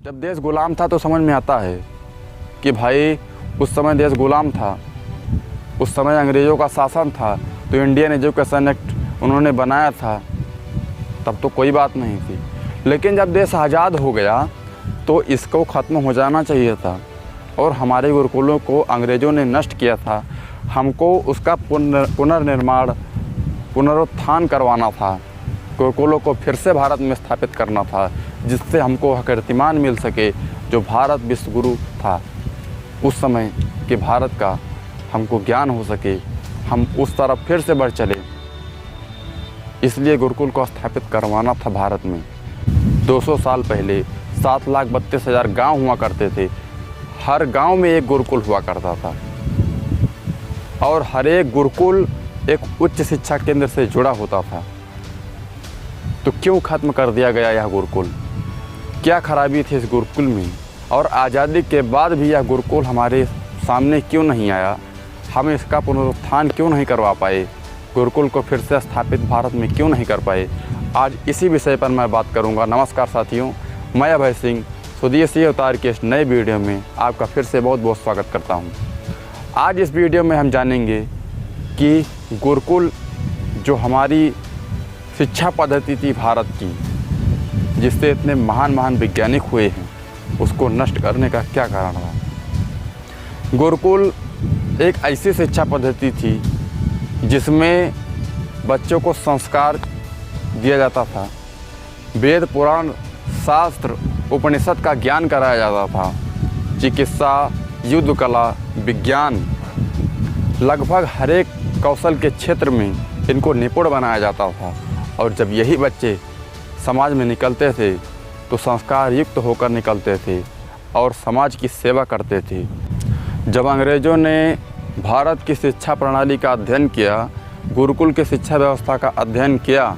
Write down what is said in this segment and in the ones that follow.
जब देश गुलाम था तो समझ में आता है कि भाई उस समय देश गुलाम था, उस समय अंग्रेज़ों का शासन था, तो इंडियन एजुकेशन एक्ट उन्होंने बनाया था, तब तो कोई बात नहीं थी। लेकिन जब देश आज़ाद हो गया तो इसको ख़त्म हो जाना चाहिए था और हमारे गुरुकुलों को अंग्रेज़ों ने नष्ट किया था। हमको उसका पुनर्निर्माण, पुनरुत्थान करवाना था, गुरुकुलों को फिर से भारत में स्थापित करना था, जिससे हमको कीर्तिमान मिल सके जो भारत विश्व गुरु था उस समय के भारत का, हमको ज्ञान हो सके, हम उस तरफ फिर से बढ़ चले। इसलिए गुरुकुल को स्थापित करवाना था भारत में। 200 साल पहले 7,32,000 गांव हुआ करते थे, हर गांव में एक गुरुकुल हुआ करता था और हर एक गुरुकुल एक उच्च शिक्षा केंद्र से जुड़ा होता था। तो क्यों ख़त्म कर दिया गया यह गुरुकुल? क्या खराबी थी इस गुरुकुल में? और आज़ादी के बाद भी यह गुरुकुल हमारे सामने क्यों नहीं आया? हम इसका पुनरुत्थान क्यों नहीं करवा पाए? गुरुकुल को फिर से स्थापित भारत में क्यों नहीं कर पाए? आज इसी विषय पर मैं बात करूंगा। नमस्कार साथियों, मैं अभय सिंह स्वदेशी अवतार के इस नए वीडियो में आपका फिर से बहुत बहुत स्वागत करता हूं। आज इस वीडियो में हम जानेंगे कि गुरुकुल जो हमारी शिक्षा पद्धति थी भारत की, जिससे इतने महान महान वैज्ञानिक हुए हैं, उसको नष्ट करने का क्या कारण रहा। गुरुकुल एक ऐसी शिक्षा पद्धति थी जिसमें बच्चों को संस्कार दिया जाता था, वेद पुराण शास्त्र उपनिषद का ज्ञान कराया जाता था, चिकित्सा, युद्ध कला, विज्ञान, लगभग हर एक कौशल के क्षेत्र में इनको निपुण बनाया जाता था। और जब यही बच्चे समाज में निकलते थे तो संस्कार युक्त होकर निकलते थे और समाज की सेवा करते थे। जब अंग्रेज़ों ने भारत की शिक्षा प्रणाली का अध्ययन किया, गुरुकुल की शिक्षा व्यवस्था का अध्ययन किया,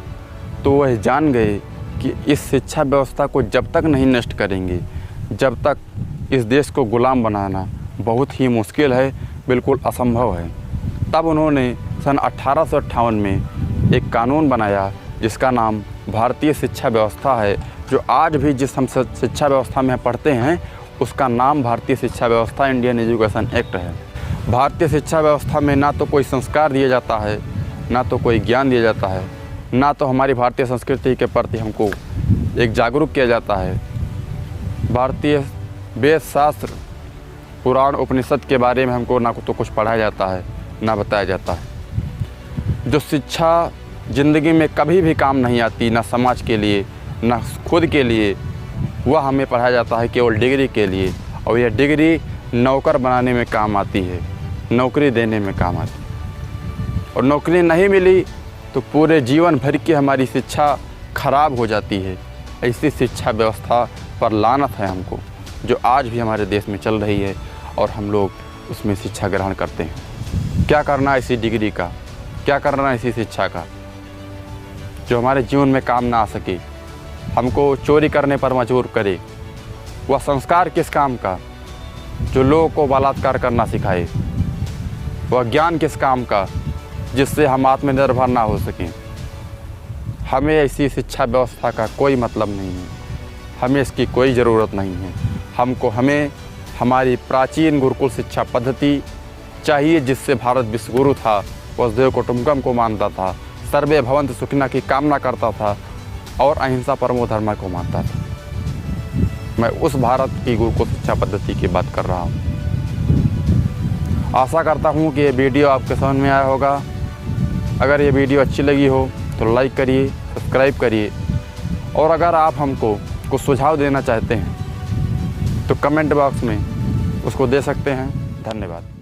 तो वह जान गए कि इस शिक्षा व्यवस्था को जब तक नहीं नष्ट करेंगे, जब तक इस देश को गुलाम बनाना बहुत ही मुश्किल है, बिल्कुल असंभव है। तब उन्होंने सन 1858 में एक कानून बनाया जिसका नाम भारतीय शिक्षा व्यवस्था है, जो आज भी जिस हम शिक्षा व्यवस्था में पढ़ते हैं उसका नाम भारतीय शिक्षा व्यवस्था, इंडियन एजुकेशन एक्ट है। भारतीय शिक्षा व्यवस्था में ना तो कोई संस्कार दिया जाता है, ना तो कोई ज्ञान दिया जाता है, ना तो हमारी भारतीय संस्कृति के प्रति हमको एक जागरूक किया जाता है। भारतीय वेद शास्त्र पुराण उपनिषद के बारे में हमको ना तो कुछ पढ़ाया जाता है, ना बताया जाता है। जो शिक्षा ज़िंदगी में कभी भी काम नहीं आती, ना समाज के लिए ना खुद के लिए, वह हमें पढ़ाया जाता है केवल डिग्री के लिए। और यह डिग्री नौकर बनाने में काम आती है, नौकरी देने में काम आती है। और नौकरी नहीं मिली तो पूरे जीवन भर की हमारी शिक्षा खराब हो जाती है। ऐसी शिक्षा व्यवस्था पर लानत है हमको, जो आज भी हमारे देश में चल रही है और हम लोग उसमें शिक्षा ग्रहण करते हैं। क्या करना ऐसी डिग्री का, क्या करना ऐसी शिक्षा का जो हमारे जीवन में काम ना आ सके, हमको चोरी करने पर मजबूर करे। वह संस्कार किस काम का जो लोगों को बलात्कार करना सिखाए। वह ज्ञान किस काम का जिससे हम आत्मनिर्भर ना हो सकें। हमें ऐसी शिक्षा व्यवस्था का कोई मतलब नहीं है, हमें इसकी कोई ज़रूरत नहीं है। हमें हमारी प्राचीन गुरुकुल शिक्षा पद्धति चाहिए, जिससे भारत विश्व गुरु था, वसुधैव कुटुम्बकम को मानता था, सर्वे भवन्तु सुखिनः की कामना करता था और अहिंसा परमो धर्मः को मानता था। मैं उस भारत की गुरुकुल शिक्षा पद्धति की बात कर रहा हूँ। आशा करता हूँ कि ये वीडियो आपके समझ में आया होगा। अगर ये वीडियो अच्छी लगी हो तो लाइक करिए, सब्सक्राइब करिए, और अगर आप हमको कुछ सुझाव देना चाहते हैं तो कमेंट बॉक्स में उसको दे सकते हैं। धन्यवाद।